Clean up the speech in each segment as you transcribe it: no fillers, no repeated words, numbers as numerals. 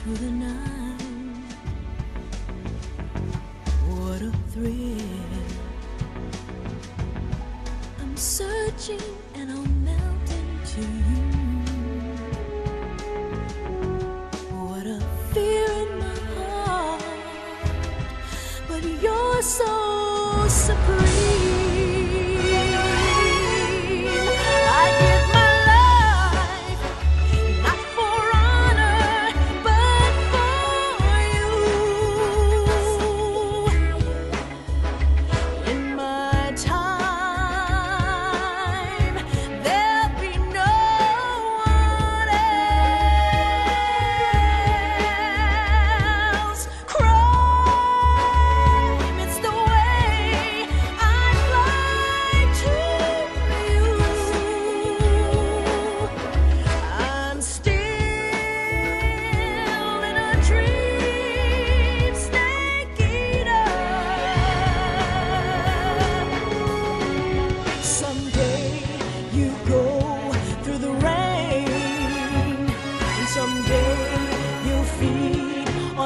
through the night. What a thrill. I'm searching and I'll melt into you. What a fear in my heart, but you're so supreme.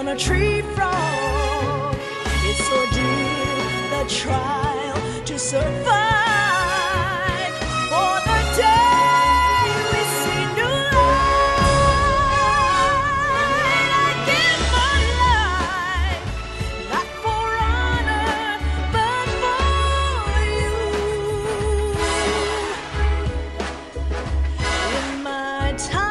A tree frog, it's ordeal, the trial to survive. For the day we see new light, I give my life, not for honor, but for you. In my time,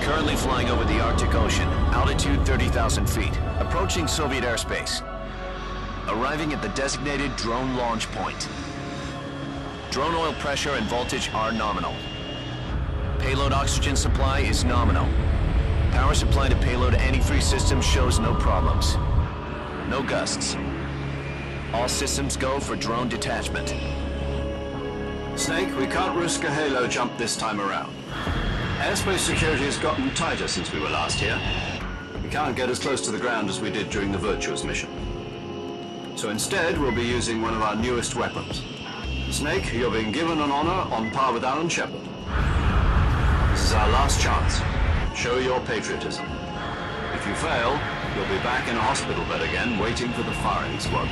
Currently flying over the Arctic Ocean, altitude 30,000 feet, approaching Soviet airspace. Arriving at the designated drone launch point. Drone oil pressure and voltage are nominal. Payload oxygen supply is nominal. Power supply to payload antifreeze system shows no problems. No gusts. All systems go for drone detachment. Snake, we can't risk a halo jump this time around. Airspace security has gotten tighter since we were last here. We can't get as close to the ground as we did during the Virtuous mission. So instead, we'll be using one of our newest weapons. Snake, you're being given an honor on par with Alan Shepard. This is our last chance. Show your patriotism. If you fail, you'll be back in a hospital bed again, waiting for the firing squad.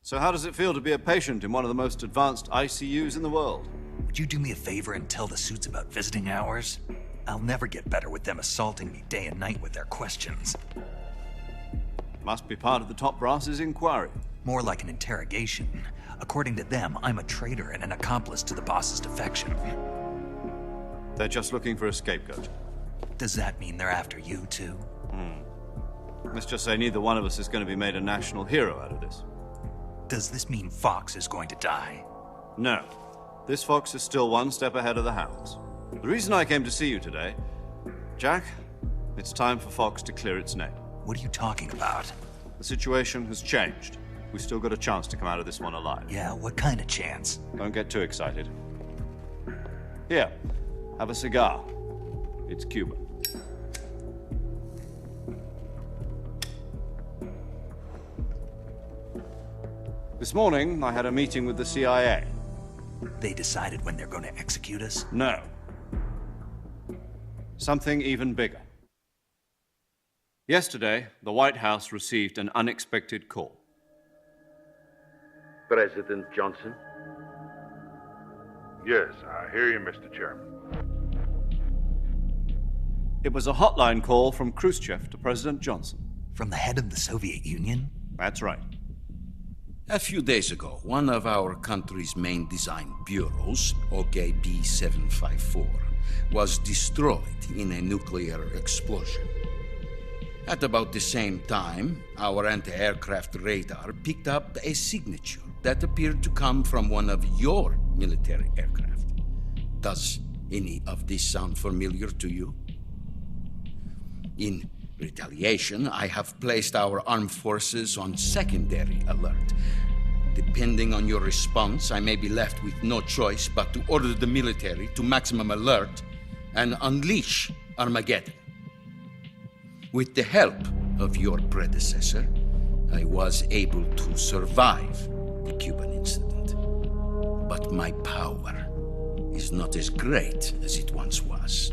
So how does it feel to be a patient in one of the most advanced ICUs in the world? Would you do me a favor and tell the suits about visiting hours? I'll never get better with them assaulting me day and night with their questions. Must be part of the top brass's inquiry. More like an interrogation. According to them, I'm a traitor and an accomplice to the boss's defection. They're just looking for a scapegoat. Does that mean they're after you, too? Let's just say neither one of us is going to be made a national hero out of this. Does this mean Fox is going to die? No. This fox is still one step ahead of the hounds. The reason I came to see you today, Jack, it's time for Fox to clear its name. What are you talking about? The situation has changed. We still got a chance to come out of this one alive. Yeah, what kind of chance? Don't get too excited. Here, have a cigar. It's Cuban. This morning, I had a meeting with the CIA. They decided when they're going to execute us? No. something even bigger. Yesterday, the White House received an unexpected call. President Johnson? Yes, I hear you, Mr. Chairman. It was a hotline call from Khrushchev to President Johnson. From the head of the Soviet Union? That's right. A few days ago, one of our country's main design bureaus, OKB-754, was destroyed in a nuclear explosion. At about the same time, our anti-aircraft radar picked up a signature that appeared to come from one of your military aircraft. Does any of this sound familiar to you? In retaliation, I have placed our armed forces on secondary alert. Depending on your response, I may be left with no choice but to order the military to maximum alert and unleash Armageddon. With the help of your predecessor, I was able to survive the Cuban incident. But my power is not as great as it once was.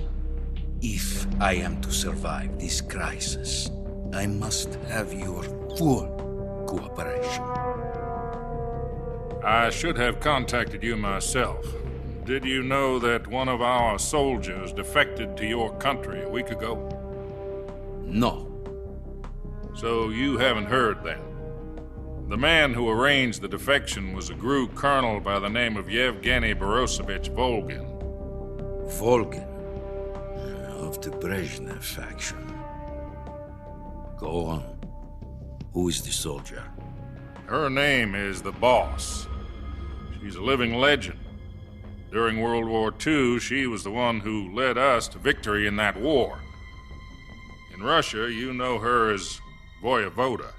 If I am to survive this crisis, I must have your full cooperation. I should have contacted you myself. Did you know that one of our soldiers defected to your country a week ago? No. So you haven't heard then. The man who arranged the defection was a GRU colonel by the name of Yevgeny Borisovich Volgin. Volgin, of the Brezhnev faction. Go on. Who is the soldier? Her name is the Boss. She's a living legend. During World War II, she was the one who led us to victory in that war. In Russia, you know her as Voyevoda.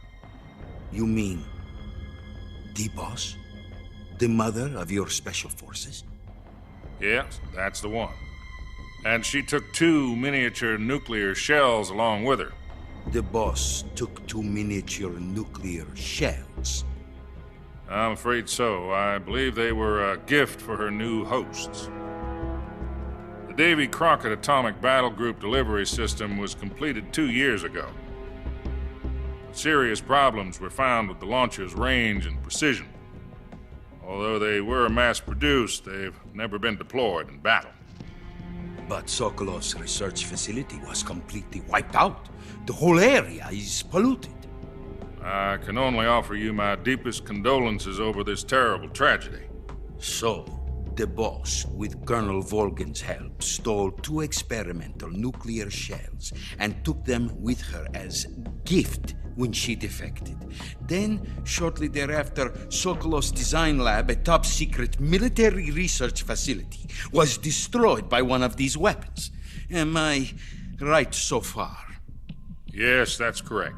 You mean the Boss? The mother of your special forces? Yes, that's the one. And she took 2 miniature nuclear shells along with her. The Boss took 2 miniature nuclear shells. I'm afraid so. I believe they were a gift for her new hosts. The Davy Crockett Atomic Battle Group delivery system was completed 2 years ago. But serious problems were found with the launcher's range and precision. Although they were mass-produced, they've never been deployed in battle. But Sokolov's research facility was completely wiped out. The whole area is polluted. I can only offer you my deepest condolences over this terrible tragedy. So, the Boss, with Colonel Volgin's help, stole 2 experimental nuclear shells and took them with her as gift when she defected. Then, shortly thereafter, Sokolov's design lab, a top-secret military research facility, was destroyed by one of these weapons. Am I right so far? Yes, that's correct.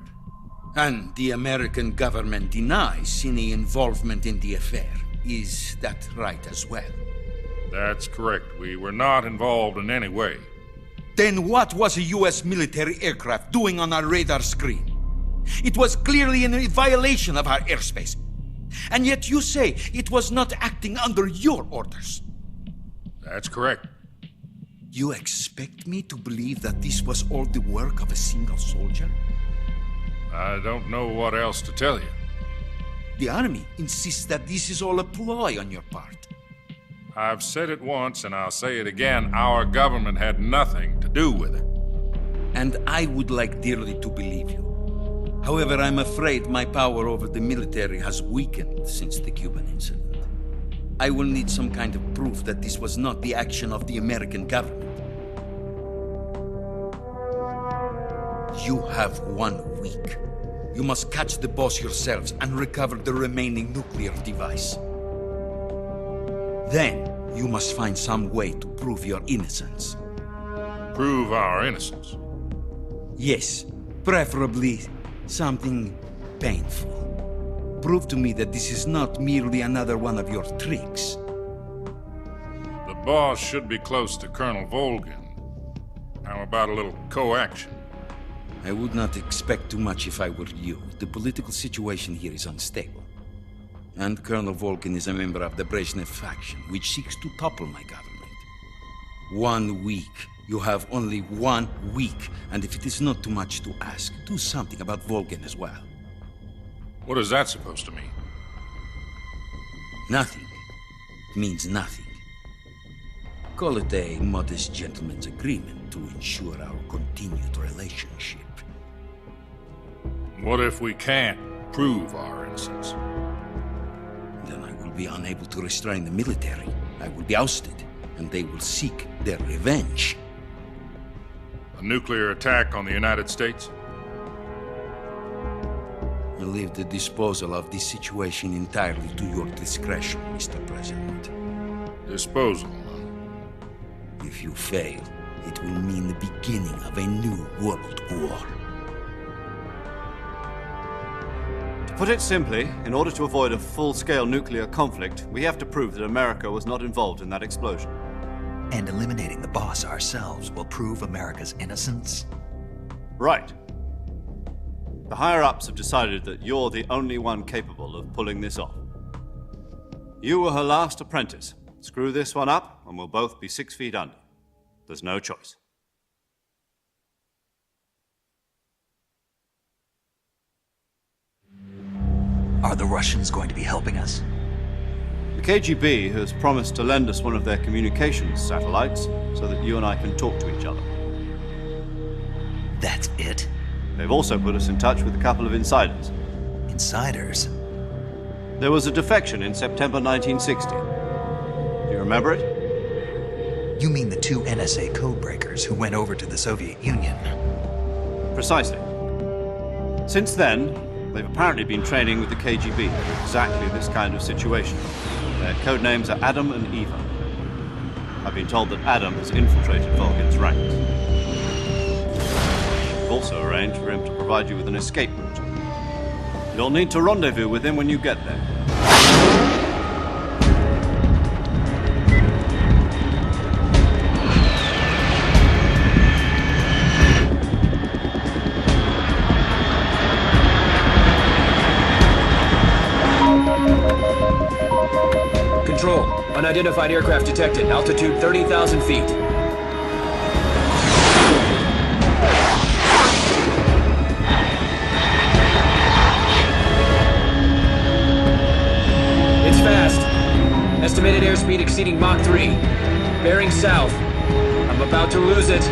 And the American government denies any involvement in the affair. Is that right as well? That's correct. We were not involved in any way. Then what was a U.S. military aircraft doing on our radar screen? It was clearly in violation of our airspace. And yet you say it was not acting under your orders. That's correct. You expect me to believe that this was all the work of a single soldier? I don't know what else to tell you. The Army insists that this is all a ploy on your part. I've said it once and I'll say it again. Our government had nothing to do with it. And I would like dearly to believe you. However, I'm afraid my power over the military has weakened since the Cuban incident. I will need some kind of proof that this was not the action of the American government. You have 1 week. You must catch the Boss yourselves and recover the remaining nuclear device. Then, you must find some way to prove your innocence. Prove our innocence? Yes, preferably something painful. Prove to me that this is not merely another one of your tricks. The Boss should be close to Colonel Volgin. How about a little co-action? I would not expect too much if I were you. The political situation here is unstable. And Colonel Volgin is a member of the Brezhnev faction, which seeks to topple my government. 1 week You have only 1 week, and if it is not too much to ask, do something about Volgin as well. What is that supposed to mean? Nothing. It means nothing. Call it a modest gentleman's agreement to ensure our continued relationship. What if we can't prove our innocence? Then I will be unable to restrain the military. I will be ousted, and they will seek their revenge. A nuclear attack on the United States? I leave the disposal of this situation entirely to your discretion, Mr. President. Disposal, If you fail, it will mean the beginning of a new world war. To put it simply, in order to avoid a full-scale nuclear conflict, we have to prove that America was not involved in that explosion. And eliminating the boss ourselves will prove America's innocence? Right. The higher-ups have decided that you're the only one capable of pulling this off. You were her last apprentice. Screw this one up, and we'll both be 6 feet under. There's no choice. Are the Russians going to be helping us? The KGB has promised to lend us one of their communications satellites so that you and I can talk to each other. That's it? They've also put us in touch with a couple of insiders. Insiders? There was a defection in September 1960. Do you remember it? You mean the 2 NSA codebreakers who went over to the Soviet Union? Precisely. Since then, they've apparently been training with the KGB for exactly this kind of situation. Their code names are Adam and Eva. I've been told that Adam has infiltrated Volgin's ranks. We've also arranged for him to provide you with an escape route. You'll need to rendezvous with him when you get there. Control. Unidentified aircraft detected. Altitude 30,000 feet. It's fast. Estimated airspeed exceeding Mach 3. Bearing south. I'm about to lose it.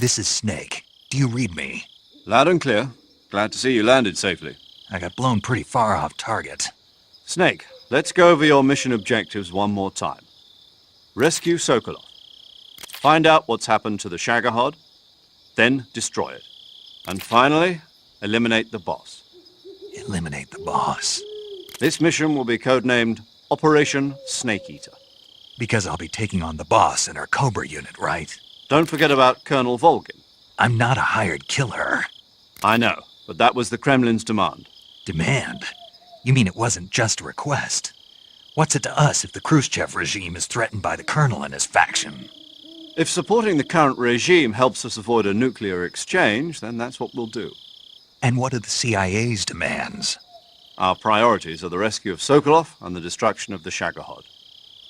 This is Snake. Do you read me? Loud and clear. Glad to see you landed safely. I got blown pretty far off target. Snake, let's go over your mission objectives one more time. Rescue Sokolov. Find out what's happened to the Shagohod, then destroy it. And finally, eliminate the boss. Eliminate the boss. This mission will be codenamed Operation Snake Eater. Because I'll be taking on the boss and our Cobra unit, right? Don't forget about Colonel Volgin. I'm not a hired killer. I know, but that was the Kremlin's demand. Demand? You mean it wasn't just a request? What's it to us if the Khrushchev regime is threatened by the Colonel and his faction? If supporting the current regime helps us avoid a nuclear exchange, then that's what we'll do. And what are the CIA's demands? Our priorities are the rescue of Sokolov and the destruction of the Shagohod.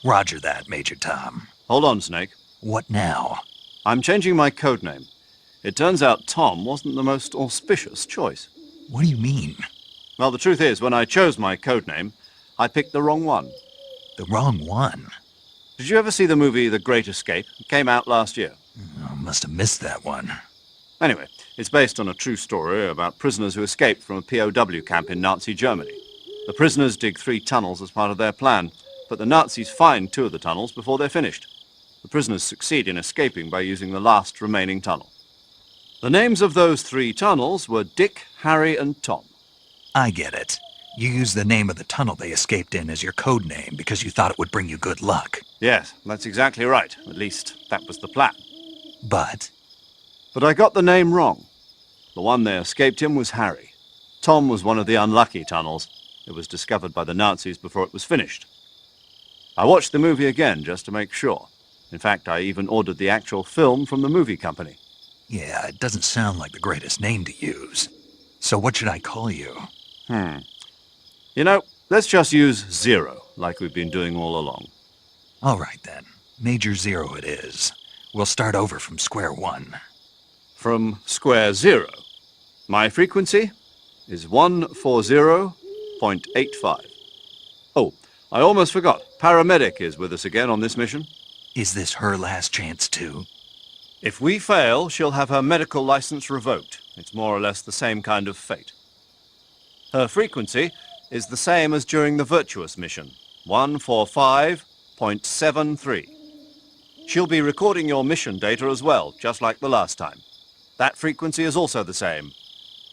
Roger that, Major Tom. Hold on, Snake. What now? I'm changing my codename. It turns out Tom wasn't the most auspicious choice. What do you mean? Well, the truth is, when I chose my codename, I picked the wrong one. The wrong one? Did you ever see the movie The Great Escape? It came out last year. I must have missed that one. Anyway, it's based on a true story about prisoners who escaped from a POW camp in Nazi Germany. The prisoners dig 3 tunnels as part of their plan, but the Nazis find 2 of the tunnels before they're finished. The prisoners succeed in escaping by using the last remaining tunnel. The names of those 3 tunnels were Dick, Harry, and Tom. I get it. You used the name of the tunnel they escaped in as your code name because you thought it would bring you good luck. Yes, that's exactly right. At least, that was the plan. But I got the name wrong. The one they escaped in was Harry. Tom was one of the unlucky tunnels. It was discovered by the Nazis before it was finished. I watched the movie again just to make sure. In fact, I even ordered the actual film from the movie company. yeah, it doesn't sound like the greatest name to use. So what should I call you? You know, let's just use Zero, like we've been doing all along. All right, then. Major Zero it is. We'll start over from square one. From square zero. My frequency is 140.85. Oh, I almost forgot. Paramedic is with us again on this mission. Is this her last chance, too? If we fail, she'll have her medical license revoked. It's more or less the same kind of fate. Her frequency is the same as during the Virtuous mission, 145.73. She'll be recording your mission data as well, just like the last time. That frequency is also the same,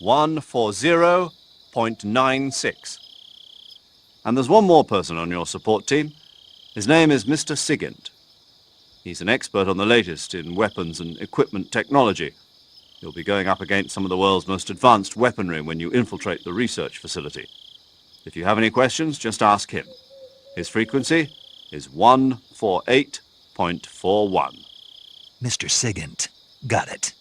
140.96. And there's one more person on your support team. His name is Mr. Sigint. He's an expert on the latest in weapons and equipment technology. You'll be going up against some of the world's most advanced weaponry when you infiltrate the research facility. If you have any questions, just ask him. His frequency is 148.41. Mr. Sigint. Got it.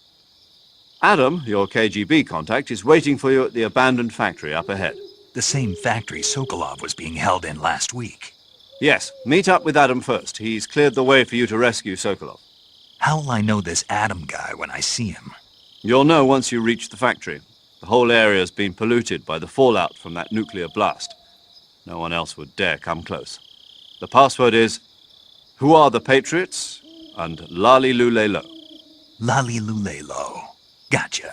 Adam, your KGB contact, is waiting for you at the abandoned factory up ahead. The same factory Sokolov was being held in last week. Yes, meet up with Adam first. He's cleared the way for you to rescue Sokolov. How will I know this Adam guy when I see him? You'll know once you reach the factory. The whole area's been polluted by the fallout from that nuclear blast. No one else would dare come close. The password is, "Who are the Patriots?" and "Lali Lulelo." Lali Lulelo. Gotcha.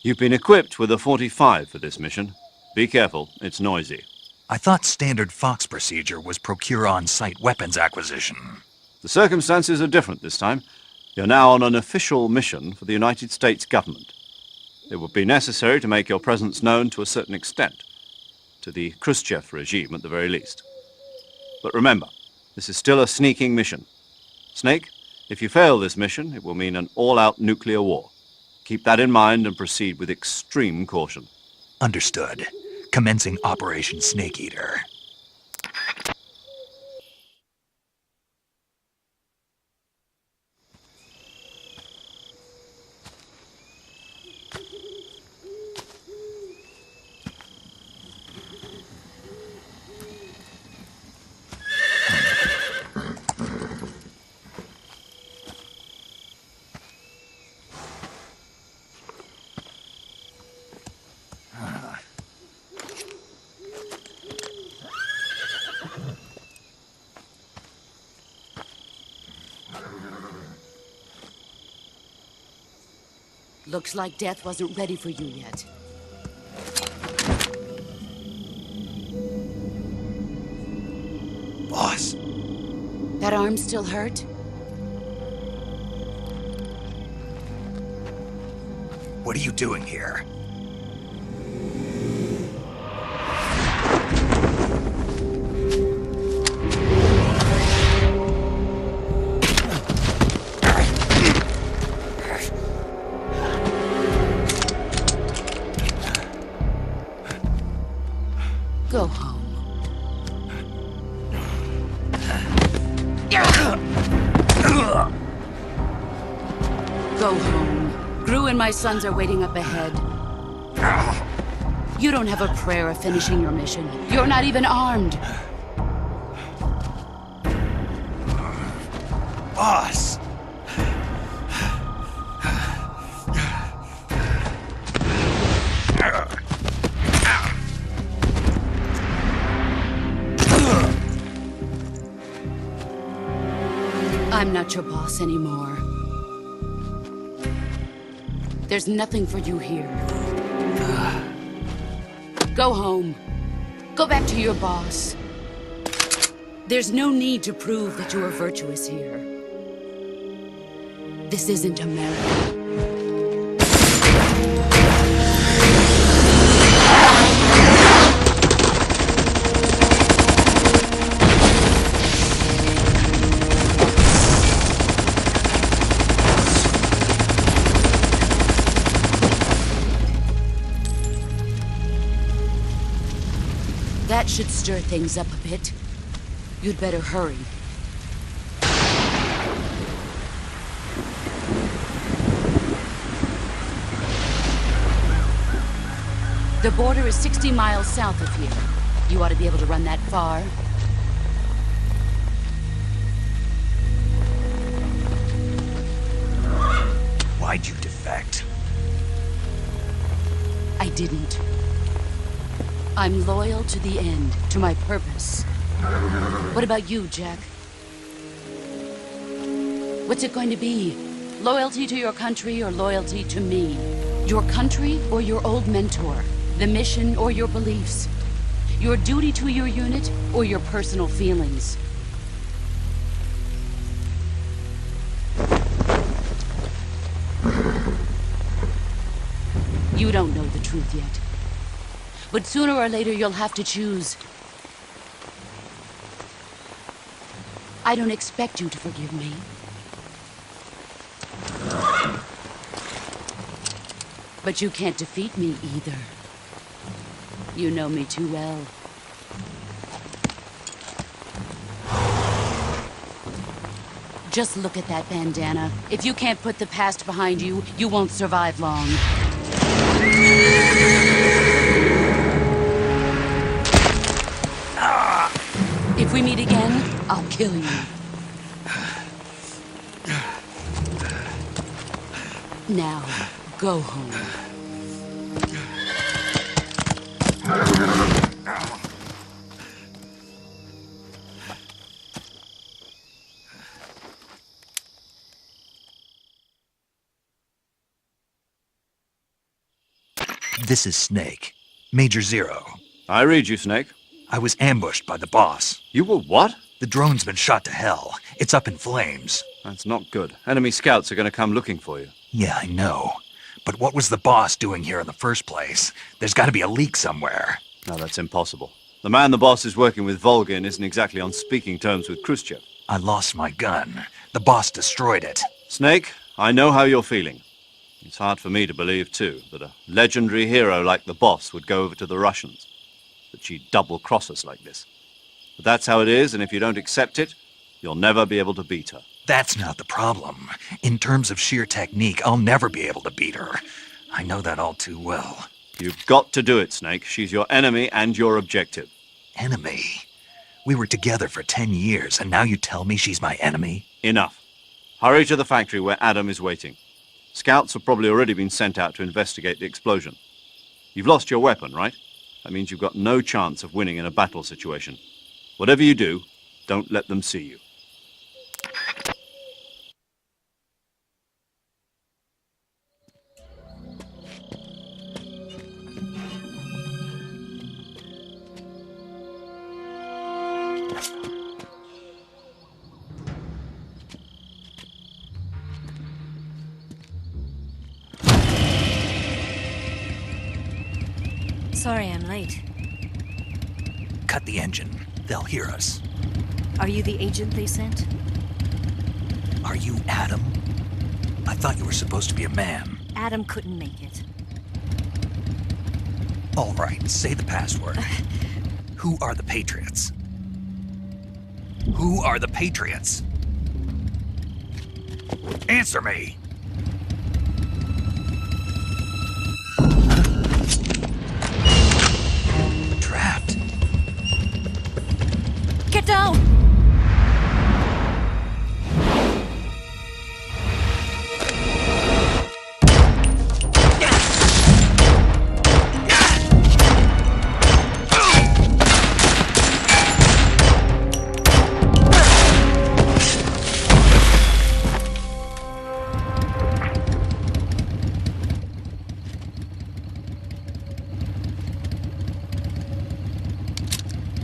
You've been equipped with a 45 for this mission. Be careful, it's noisy. I thought standard Fox procedure was procure on-site weapons acquisition. The circumstances are different this time. You're now on an official mission for the United States government. It would be necessary to make your presence known to a certain extent, to the Khrushchev regime at the very least. But remember, this is still a sneaking mission. Snake, if you fail this mission, it will mean an all-out nuclear war. Keep that in mind and proceed with extreme caution. Understood. Commencing Operation Snake Eater. Looks like death wasn't ready for you yet. Boss. That arm still hurt? What are you doing here? Go home. Go home. Gru and my sons are waiting up ahead. You don't have a prayer of finishing your mission. You're not even armed. Boss! I'm not your boss anymore. There's nothing for you here. Go home. Go back to your boss. There's no need to prove that you are virtuous here. This isn't America. That should stir things up a bit. You'd better hurry. The border is 60 miles south of here. You ought to be able to run that far. Why'd you defect? I didn't. I'm loyal to the end, to my purpose. What about you, Jack? What's it going to be? Loyalty to your country or loyalty to me? Your country or your old mentor? The mission or your beliefs? Your duty to your unit or your personal feelings? You don't know the truth yet. But sooner or later, you'll have to choose. I don't expect you to forgive me. But you can't defeat me either. You know me too well. Just look at that bandana. If you can't put the past behind you, you won't survive long. If we meet again, I'll kill you. Now, go home. This is Snake. Major Zero. I read you, Snake. I was ambushed by the boss. You were what? The drone's been shot to hell. It's up in flames. That's not good. Enemy scouts are going to come looking for you. Yeah, I know. But what was the boss doing here in the first place? There's got to be a leak somewhere. No, that's impossible. The man the boss is working with, Volgin, isn't exactly on speaking terms with Khrushchev. I lost my gun. The boss destroyed it. Snake, I know how you're feeling. It's hard for me to believe, too, that a legendary hero like the boss would go over to the Russians. That she'd double-cross us like this. But that's how it is, and if you don't accept it, you'll never be able to beat her. That's not the problem. In terms of sheer technique, I'll never be able to beat her. I know that all too well. You've got to do it, Snake. She's your enemy and your objective. Enemy? We were together for 10 years, and now you tell me she's my enemy? Enough. Hurry to the factory where Adam is waiting. Scouts have probably already been sent out to investigate the explosion. You've lost your weapon, right? That means you've got no chance of winning in a battle situation. Whatever you do, don't let them see you. Sorry I'm late. Cut the engine. They'll hear us. Are you the agent they sent? Are you Adam? I thought you were supposed to be a man. Adam couldn't make it. All right, say the password. Who are the Patriots? Who are the Patriots? Answer me! Get down!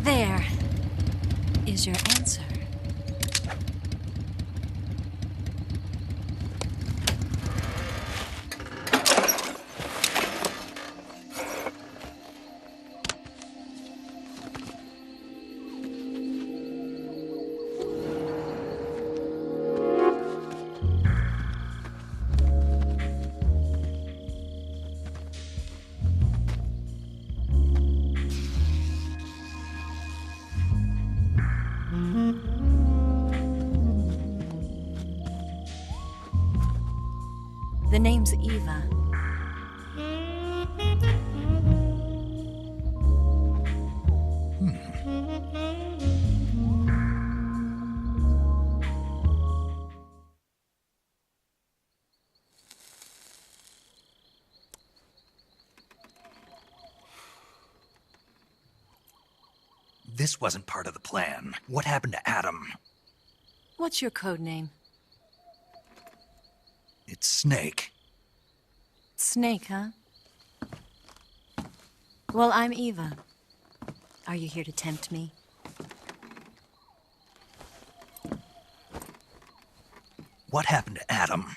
There is your answer. The name's Eva. This wasn't part of the plan. What happened to Adam? What's your code name? It's Snake. Snake, huh? Well, I'm Eva. Are you here to tempt me? What happened to Adam?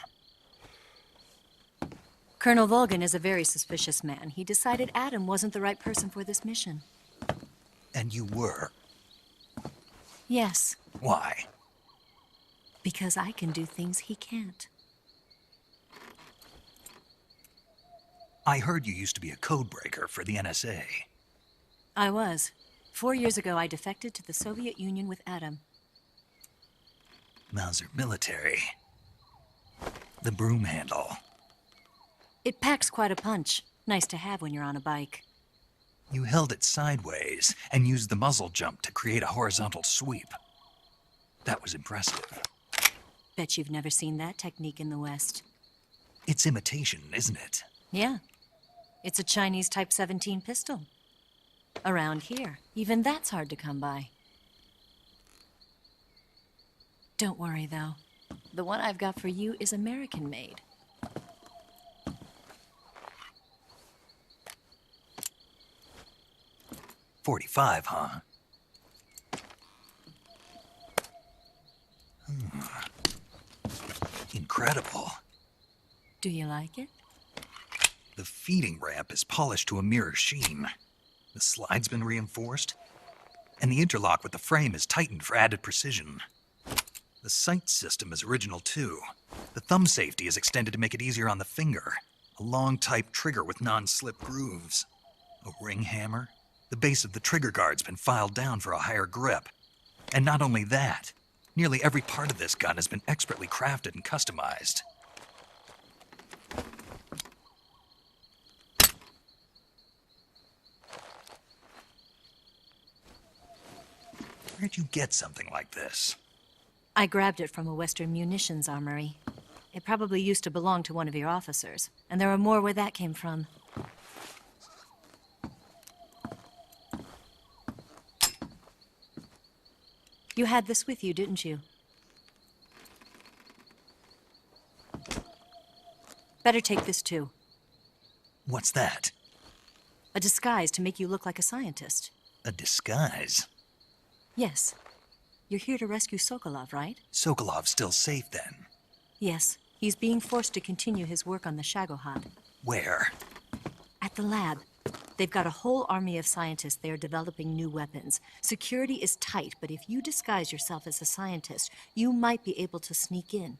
Colonel Volgan is a very suspicious man. He decided Adam wasn't the right person for this mission. And you were. Yes, Why? because I can do things he can't. I heard you used to be a codebreaker for the NSA. I was. 4 years ago, I defected to the Soviet Union with Adam. Mauser military. The broom handle. It packs quite a punch. Nice to have when you're on a bike. You held it sideways and used the muzzle jump to create a horizontal sweep. That was impressive. Bet you've never seen that technique in the West. It's imitation, isn't it? Yeah. It's a Chinese Type 17 pistol. Around here, even that's hard to come by. Don't worry, though. The one I've got for you is American-made. .45, huh? Incredible. Do you like it? The feeding ramp is polished to a mirror sheen. The slide's been reinforced, and the interlock with the frame is tightened for added precision. The sight system is original too. The thumb safety is extended to make it easier on the finger. A long type trigger with non-slip grooves. A ring hammer. The base of the trigger guard's been filed down for a higher grip. And not only that, nearly every part of this gun has been expertly crafted and customized. Where'd you get something like this? I grabbed it from a Western munitions armory. It probably used to belong to one of your officers, and there are more where that came from. You had this with you, didn't you? Better take this too. What's that? A disguise to make you look like a scientist. A disguise? Yes. You're here to rescue Sokolov, right? Sokolov's still safe then? Yes. He's being forced to continue his work on the Shagohod. Where? At the lab. They've got a whole army of scientists there developing new weapons. Security is tight, but if you disguise yourself as a scientist, you might be able to sneak in.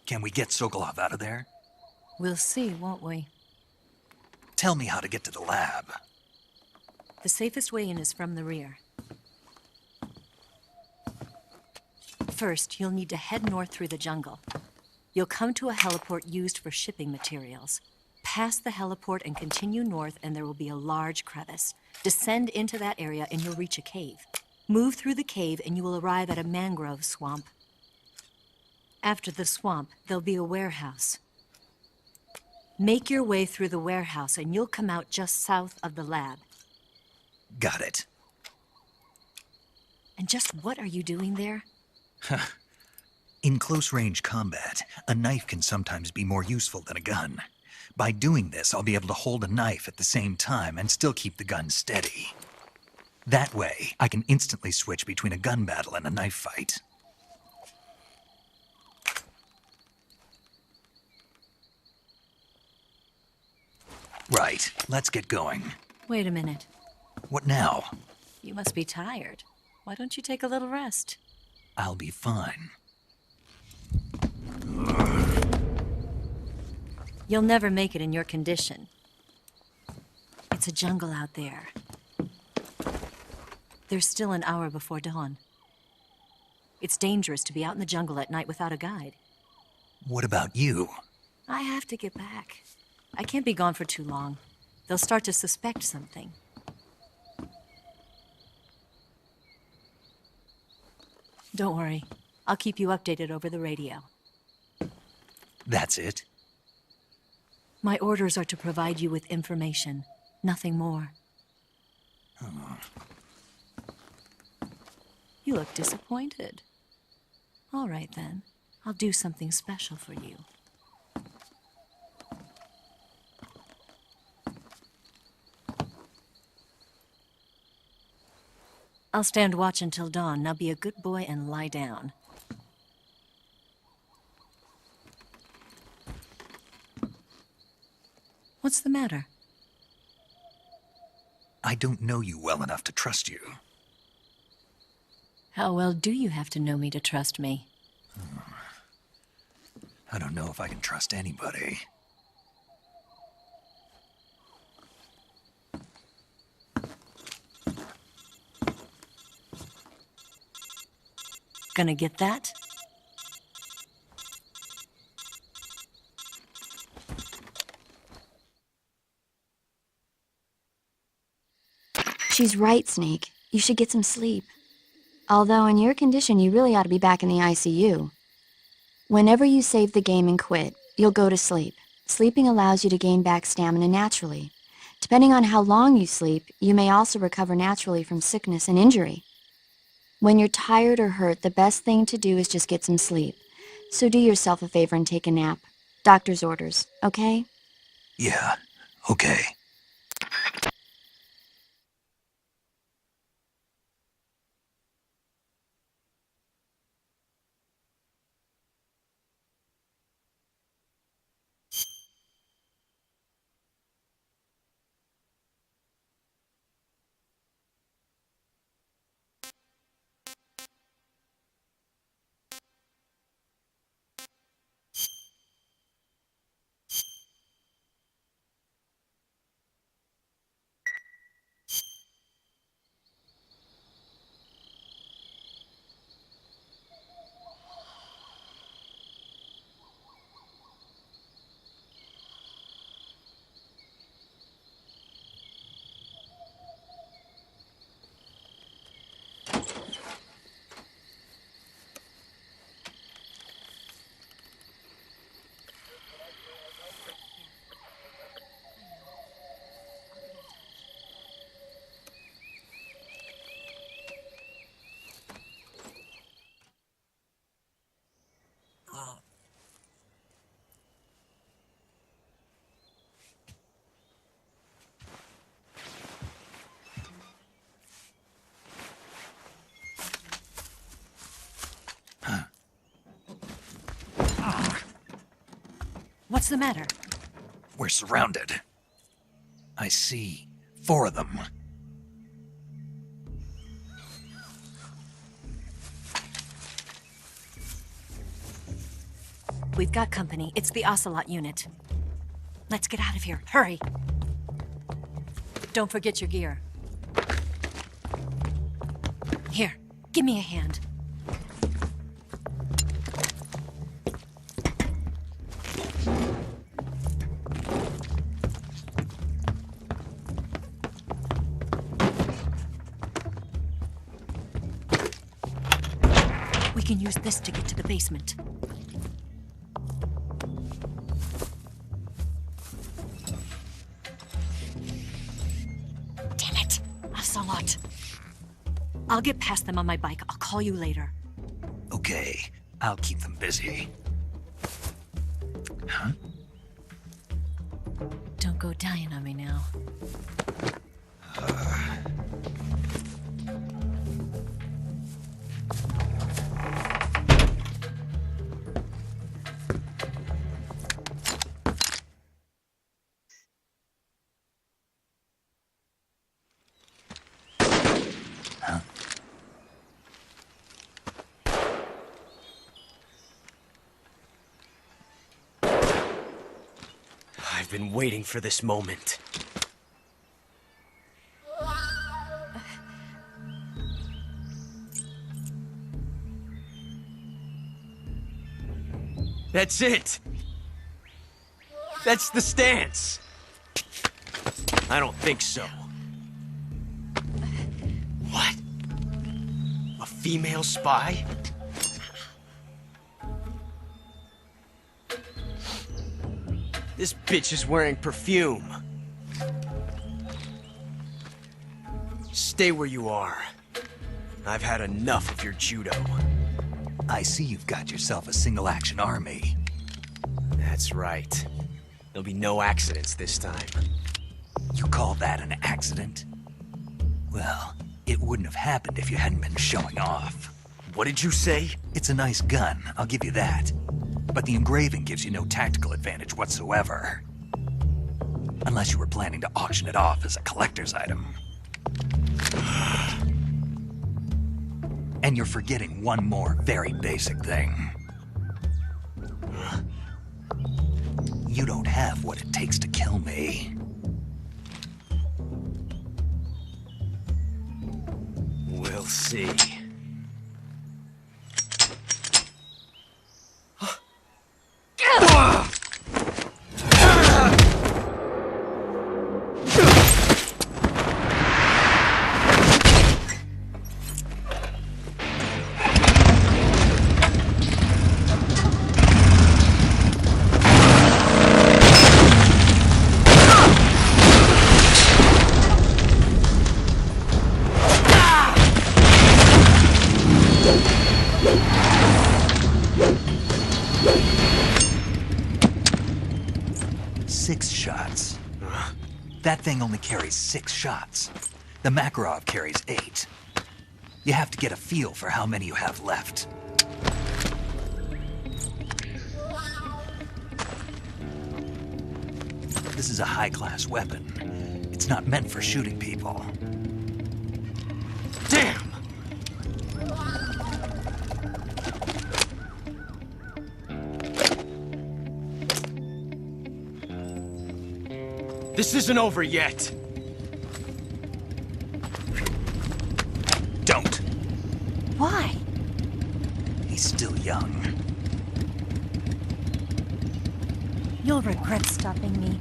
Can we get Sokolov out of there? We'll see, won't we? Tell me how to get to the lab. The safest way in is from the rear. First, you'll need to head north through the jungle. You'll come to a heliport used for shipping materials. pass the heliport and continue north, and there will be a large crevice. Descend into that area and you'll reach a cave. Move through the cave and you will arrive at a mangrove swamp. After the swamp, there'll be a warehouse. Make your way through the warehouse and you'll come out just south of the lab. Got it. And just what are you doing there? In close-range combat, a knife can sometimes be more useful than a gun. By doing this, I'll be able to hold a knife at the same time and still keep the gun steady. That way, I can instantly switch between a gun battle and a knife fight. Right, let's get going. Wait a minute. What now? You must be tired. Why don't you take a little rest? I'll be fine. You'll never make it in your condition. It's a jungle out there. There's still an hour before dawn. It's dangerous to be out in the jungle at night without a guide. What about you? I have to get back. I can't be gone for too long. They'll start to suspect something. Don't worry. I'll keep you updated over the radio. That's it? My orders are to provide you with information. Nothing more. Oh. You look disappointed. All right, then. I'll do something special for you. I'll stand watch until dawn. Now be a good boy and lie down. What's the matter? I don't know you well enough to trust you. How well do you have to know me to trust me? I don't know if I can trust anybody. Gonna get that? She's right, Snake. You should get some sleep. Although in your condition, you really ought to be back in the ICU. Whenever you save the game and quit, you'll go to sleep. Sleeping allows you to gain back stamina naturally. Depending on how long you sleep, you may also recover naturally from sickness and injury. When you're tired or hurt, the best thing to do is just get some sleep. So do yourself a favor and take a nap. Doctor's orders, okay? Yeah, okay. What's the matter? We're surrounded. I see 4 of them. We've got company. It's the Ocelot unit. Let's get out of here. Hurry! Don't forget your gear. Here, give me a hand. can use this to get to the basement. Damn it! Ocelot. I'll get past them on my bike. I'll call you later. Okay, I'll keep them busy. Huh? Don't go dying on me now. I've been waiting for this moment. That's it! That's the stance! I don't think so. What? A female spy? This bitch is wearing perfume. Stay where you are. I've had enough of your judo. I see you've got yourself a single-action army. That's right. There'll be no accidents this time. You call that an accident? Well, it wouldn't have happened if you hadn't been showing off. What did you say? It's a nice gun, I'll give you that. But the engraving gives you no tactical advantage whatsoever. Unless you were planning to auction it off as a collector's item. And you're forgetting one more very basic thing. You don't have what it takes to kill me. We'll see. That thing only carries 6 shots. The Makarov carries 8. You have to get a feel for how many you have left. This is a high-class weapon. It's not meant for shooting people. Damn! This isn't over yet. Don't. Why? He's still young. You'll regret stopping me.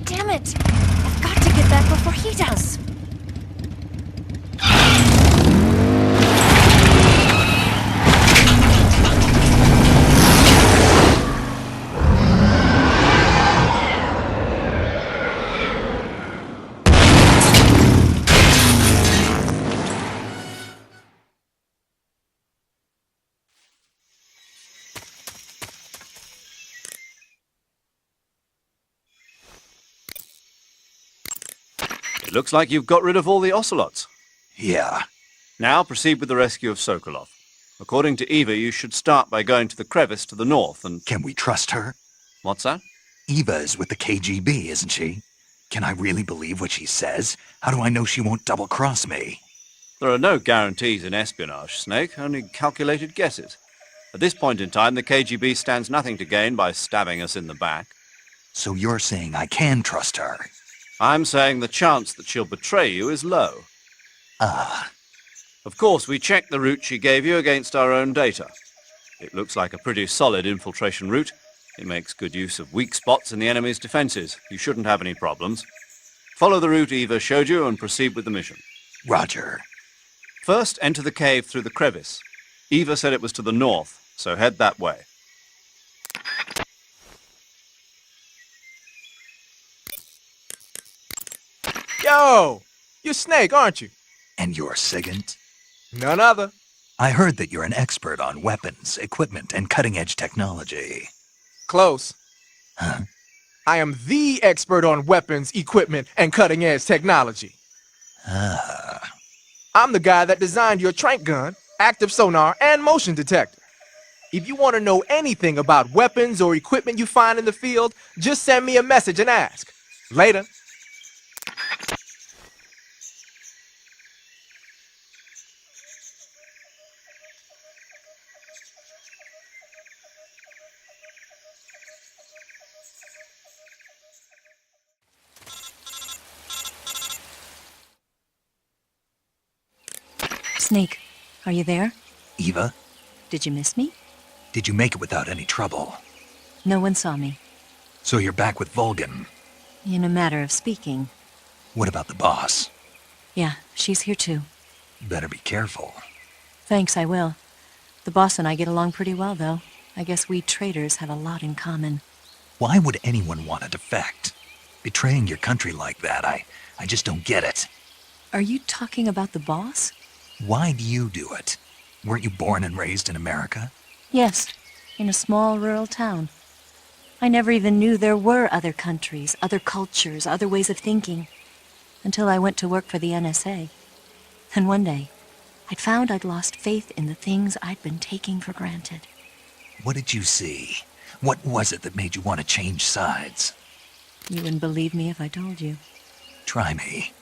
Damn it! I've got to get back before he does! Looks like you've got rid of all the ocelots. Yeah. Now proceed with the rescue of Sokolov. According to Eva, you should start by going to the crevice to the north and... Can we trust her? What's that? Eva is with the KGB, isn't she? Can I really believe what she says? How do I know she won't double-cross me? There are no guarantees in espionage, Snake, only calculated guesses. At this point in time, the KGB stands nothing to gain by stabbing us in the back. So you're saying I can trust her? I'm saying the chance that she'll betray you is low. Of course, we checked the route she gave you against our own data. It looks like a pretty solid infiltration route. It makes good use of weak spots in the enemy's defenses. You shouldn't have any problems. Follow the route Eva showed you and proceed with the mission. Roger. First, enter the cave through the crevice. Eva said it was to the north, so head that way. Yo! You're Snake, aren't you? And you're Sigint? None other. I heard that you're an expert on weapons, equipment, and cutting-edge technology. Close. Huh? I am the expert on weapons, equipment, and cutting-edge technology. Ah. I'm the guy that designed your trank gun, active sonar, and motion detector. If you want to know anything about weapons or equipment you find in the field, just send me a message and ask. Later. Snake, are you there? Eva, Did you miss me? did you make it without any trouble? No one saw me. So you're back with Vulcan. In a matter of speaking. What about the boss? Yeah, she's here too. Better be careful. Thanks, I will. The boss and I get along pretty well, though. I guess we traitors have a lot in common. Why would anyone want to defect? Betraying your country like that, I just don't get it. Are you talking about the boss? Why do you do it? Weren't you born and raised in America? Yes, in a small rural town. I never even knew there were other countries, other cultures, other ways of thinking, until I went to work for the NSA. And one day, I'd found I'd lost faith in the things I'd been taking for granted. What did you see? What was it that made you want to change sides? You wouldn't believe me if I told you. Try me.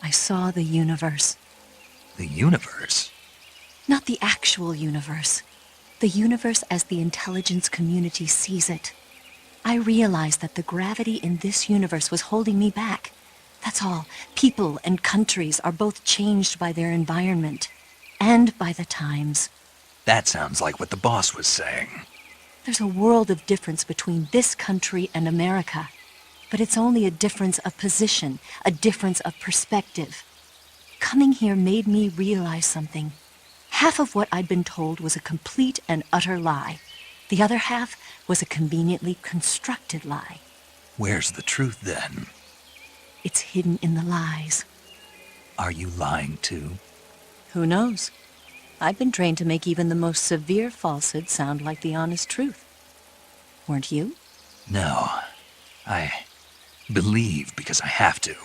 I saw the universe. The universe? Not the actual universe. The universe as the intelligence community sees it. I realized that the gravity in this universe was holding me back. That's all. People and countries are both changed by their environment. And by the times. That sounds like what the boss was saying. There's a world of difference between this country and America. But it's only a difference of position, a difference of perspective. Coming here made me realize something. Half of what I'd been told was a complete and utter lie. The other half was a conveniently constructed lie. Where's the truth, then? It's hidden in the lies. Are you lying, too? Who knows? I've been trained to make even the most severe falsehood sound like the honest truth. Weren't you? No. I believe because I have to,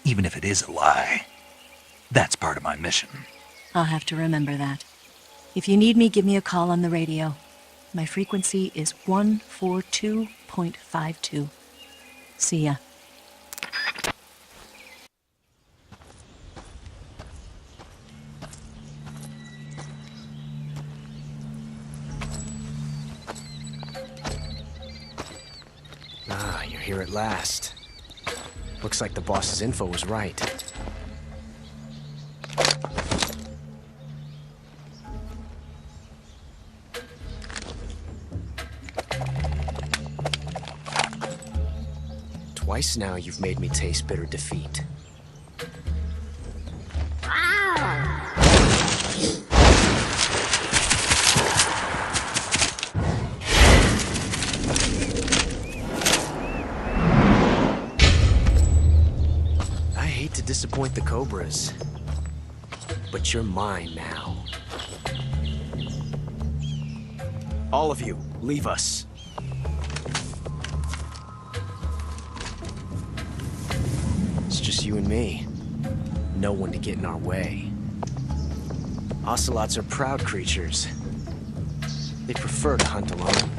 even if it is a lie. That's part of my mission. I'll have to remember that. If you need me, give me a call on the radio. My frequency is 142.52. See ya. Ah, you're here at last. Looks like the boss's info was right. Twice now you've made me taste bitter defeat. I hate to disappoint the Cobras, but you're mine now. All of you, leave us. It's just you and me. No one to get in our way. Ocelots are proud creatures. They prefer to hunt alone.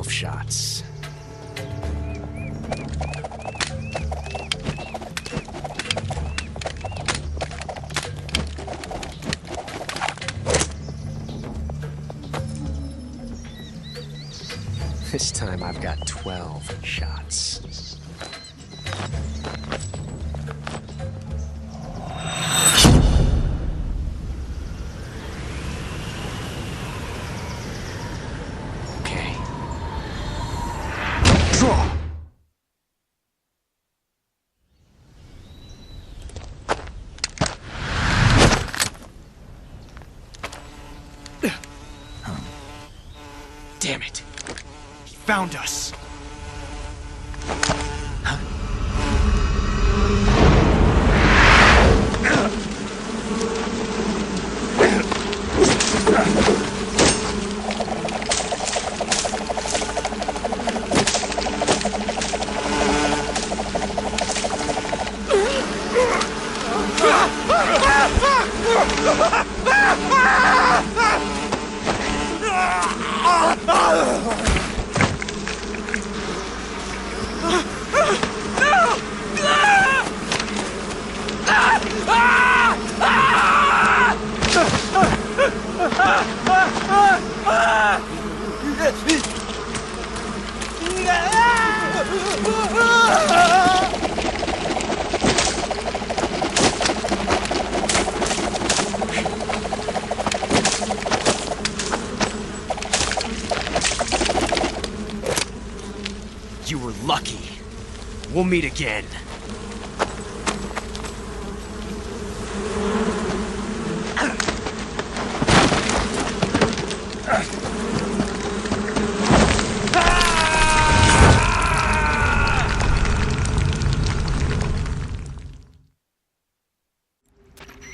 Shots. This time I've got 12 shots. Okay. Draw! Damn it. He found us. You were lucky. We'll meet again.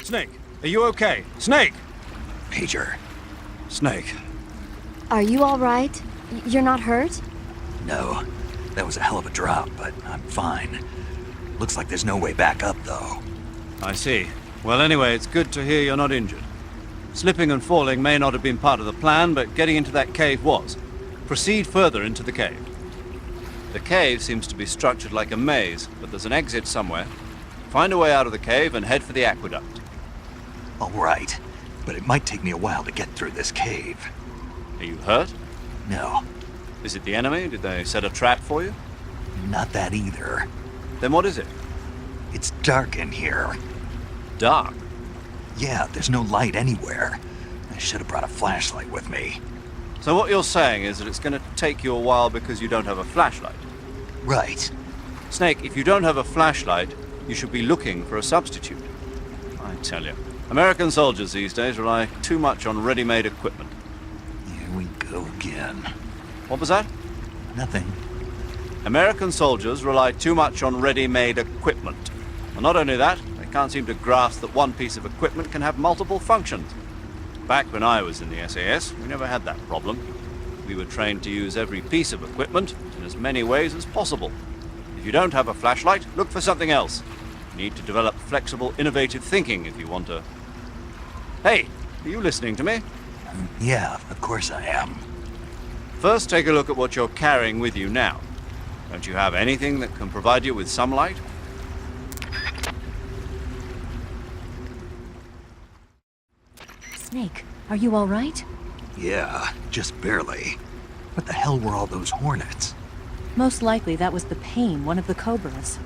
Snake, are you okay? Snake! Major. Snake. Are you all right? You're not hurt? No. That was a hell of a drop, but I'm fine. Looks like there's no way back up, though. I see. Well, anyway, it's good to hear you're not injured. Slipping and falling may not have been part of the plan, but getting into that cave was. Proceed further into the cave. The cave seems to be structured like a maze, but there's an exit somewhere. Find a way out of the cave and head for the aqueduct. All right, but it might take me a while to get through this cave. Are you hurt? No. Is it the enemy? Did they set a trap for you? Not that either. Then what is it? It's dark in here. Dark? Yeah, there's no light anywhere. I should have brought a flashlight with me. So what you're saying is that it's going to take you a while because you don't have a flashlight? Right. Snake, if you don't have a flashlight, you should be looking for a substitute. I tell you, American soldiers these days rely too much on ready-made equipment. Here we go again. What was that? Nothing. American soldiers rely too much on ready-made equipment. And not only that, they can't seem to grasp that one piece of equipment can have multiple functions. Back when I was in the SAS, we never had that problem. We were trained to use every piece of equipment in as many ways as possible. If you don't have a flashlight, look for something else. You need to develop flexible, innovative thinking if you want to... Hey, are you listening to me? Yeah, of course I am. First, take a look at what you're carrying with you now. Don't you have anything that can provide you with some light? Snake, are you all right? Yeah, just barely. What the hell were all those hornets? Most likely that was the pain, one of the cobras.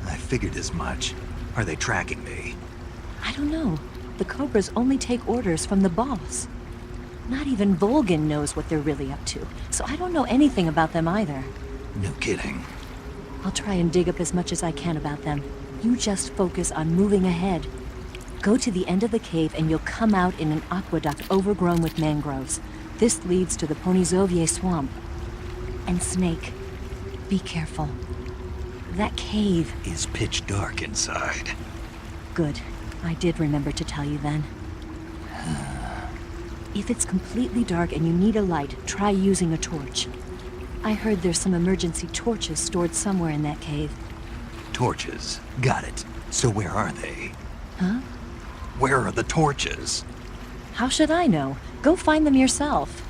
I figured as much. Are they tracking me? I don't know. The cobras only take orders from the boss. Not even Volgin knows what they're really up to, so I don't know anything about them either. No kidding. I'll try and dig up as much as I can about them. You just focus on moving ahead. Go to the end of the cave and you'll come out in an aqueduct overgrown with mangroves. This leads to the Ponizovye swamp. And Snake, be careful. That cave is pitch dark inside. Good. I did remember to tell you then. If it's completely dark and you need a light, try using a torch. I heard there's some emergency torches stored somewhere in that cave. Torches? Got it. So where are they? Huh? Where are the torches? How should I know? Go find them yourself.